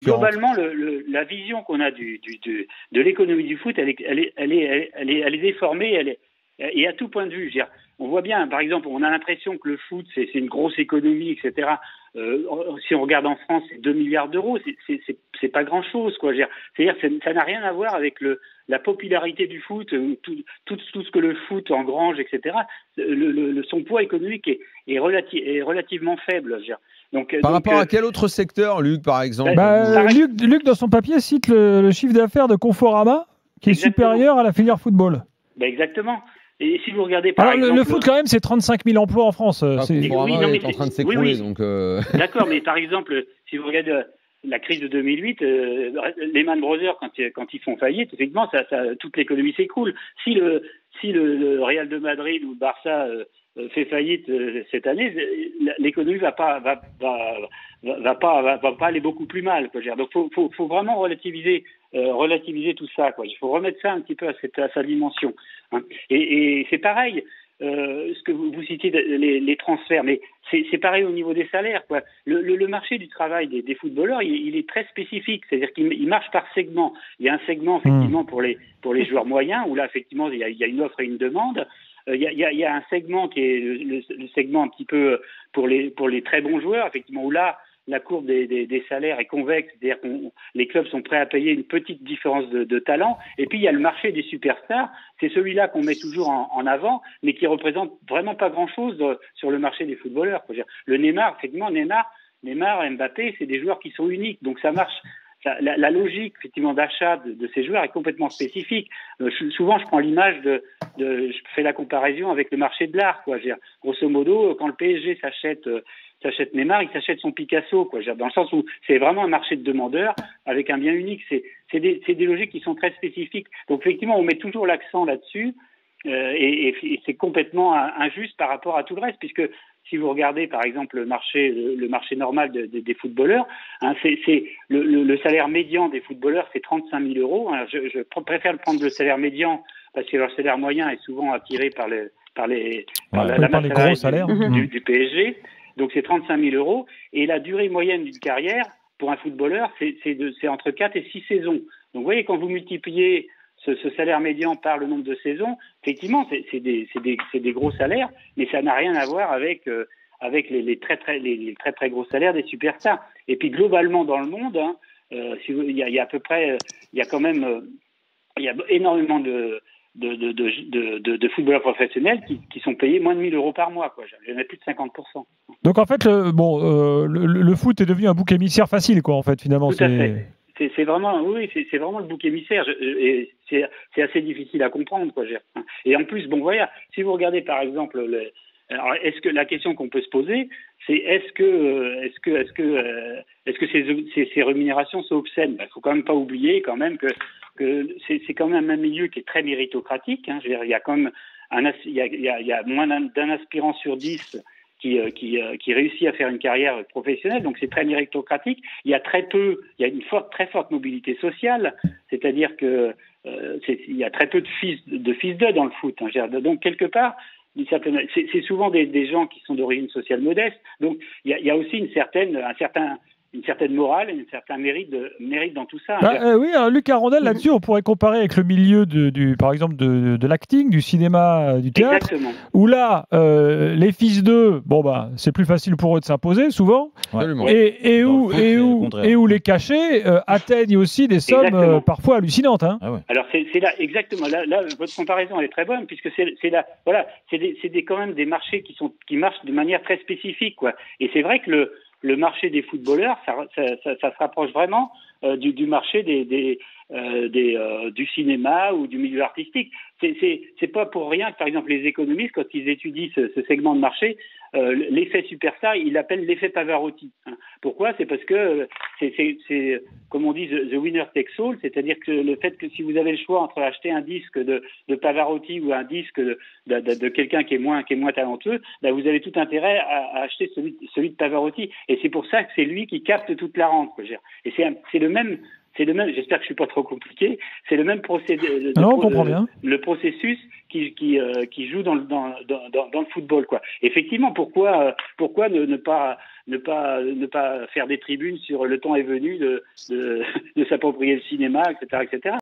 globalement, la vision qu'on a de l'économie du foot, elle est déformée, et à tout point de vue. Je veux dire, on voit bien, par exemple, on a l'impression que le foot, c'est une grosse économie, etc. Si on regarde en France, c'est 2 milliards d'euros, c'est pas grand-chose, quoi. C'est-à-dire que ça n'a rien à voir avec la popularité du foot, tout ce que le foot engrange, etc. Son poids économique est relativement faible. Je veux dire. Par rapport à quel autre secteur, Luc, par exemple? Luc, dans son papier, cite le chiffre d'affaires de Conforama, qui est supérieur à la filière football. Exactement. Et si vous regardez par exemple... Le foot, quand même, c'est 35 000 emplois en France. Conforama est en train de s'écrouler. Oui. D'accord, mais par exemple, si vous regardez la crise de 2008, Lehman Brothers, quand ils font faillite, effectivement, toute l'économie s'écroule. Si le Real de Madrid ou le Barça fait faillite cette année, l'économie va pas aller beaucoup plus mal, quoi. Donc faut vraiment relativiser tout ça, quoi. Il faut remettre ça un petit peu à sa dimension, hein. Et c'est pareil, ce que vous citiez, les transferts, mais c'est pareil au niveau des salaires, quoi. Le marché du travail des footballeurs, il est très spécifique, c'est-à-dire qu'il marche par segment. Il y a un segment effectivement pour les joueurs moyens, où là effectivement il y a une offre et une demande. Il y a un segment qui est le segment un petit peu pour les très bons joueurs, effectivement, où là la courbe des salaires est convexe, c'est-à-dire que les clubs sont prêts à payer une petite différence de talent. Et puis il y a le marché des superstars, c'est celui-là qu'on met toujours en avant, mais qui représente vraiment pas grand-chose sur le marché des footballeurs. Le Neymar, effectivement, Mbappé, c'est des joueurs qui sont uniques, donc ça marche. La logique effectivement d'achat de ces joueurs est complètement spécifique. Souvent, je prends l'image je fais la comparaison avec le marché de l'art, quoi. Grosso modo, quand le PSG s'achète Neymar, il s'achète son Picasso, quoi. Dans le sens où c'est vraiment un marché de demandeurs avec un bien unique. C'est des logiques qui sont très spécifiques. Donc effectivement, on met toujours l'accent là-dessus, et c'est complètement injuste par rapport à tout le reste, puisque si vous regardez par exemple le marché normal des footballeurs, hein, c'est le salaire médian des footballeurs, c'est 35 000 euros. Alors, je préfère prendre le salaire médian parce que leur salaire moyen est souvent attiré par la masse gros salaires du PSG. Donc c'est 35 000 euros. Et la durée moyenne d'une carrière pour un footballeur, c'est entre 4 et 6 saisons. Donc vous voyez, quand vous multipliez ce salaire médian par le nombre de saisons, effectivement, c'est des gros salaires, mais ça n'a rien à voir avec les très très gros salaires des superstars. Et puis globalement dans le monde, hein, il y a à peu près, il y a quand même, il y a énormément de footballeurs professionnels qui sont payés moins de 1 000 euros par mois, quoi. Il y en a plus de 50%. Donc en fait, le foot est devenu un bouc émissaire facile, quoi. En fait, finalement, tout à fait. C'est vraiment, c'est vraiment le bouc émissaire. Et c'est assez difficile à comprendre, quoi. Et en plus, bon, voilà, si vous regardez par exemple, alors, est-ce que la question qu'on peut se poser, c'est est-ce que ces rémunérations sont obscènes? Il faut quand même pas oublier quand même que c'est quand même un milieu qui est très méritocratique, hein. Je veux dire, il y a quand même il y a moins d'un aspirant sur 10 qui réussit à faire une carrière professionnelle, donc c'est très méritocratique. Il y a une très forte mobilité sociale, c'est-à-dire que il y a très peu de fils d'eux dans le foot, hein. Donc quelque part, c'est souvent des gens qui sont d'origine sociale modeste, donc il y a aussi une certaine morale et un certain mérite dans tout ça. Oui, alors Luc Arondel, là-dessus, on pourrait comparer avec le milieu par exemple de l'acting, du cinéma, du théâtre. Exactement. Où là, les fils d'eux, c'est plus facile pour eux de s'imposer, souvent. Ouais. Et où les cachets atteignent aussi des sommes parfois hallucinantes, hein. Ah ouais. Alors c'est là, exactement. Là, votre comparaison elle est très bonne, puisque c'est là, voilà, c'est quand même des marchés qui marchent de manière très spécifique, quoi. Et c'est vrai que le marché des footballeurs, ça se rapproche vraiment du marché du cinéma ou du milieu artistique. C'est pas pour rien que, par exemple, les économistes, quand ils étudient ce segment de marché, l'effet superstar, ils l'appellent l'effet Pavarotti, hein. Pourquoi? C'est parce que c'est comme on dit, the winner takes all, c'est-à-dire que le fait que si vous avez le choix entre acheter un disque de Pavarotti ou un disque de quelqu'un qui est moins talentueux, ben vous avez tout intérêt à acheter celui de Pavarotti. Et c'est pour ça que c'est lui qui capte toute la rente, quoi. Et c'est c'est le même. J'espère que je suis pas trop compliqué. C'est le même procédé. Non, on comprend bien. Le processus qui joue dans le football, quoi. Effectivement, pourquoi ne pas faire des tribunes sur le temps est venu de s'approprier le cinéma, etc., etc.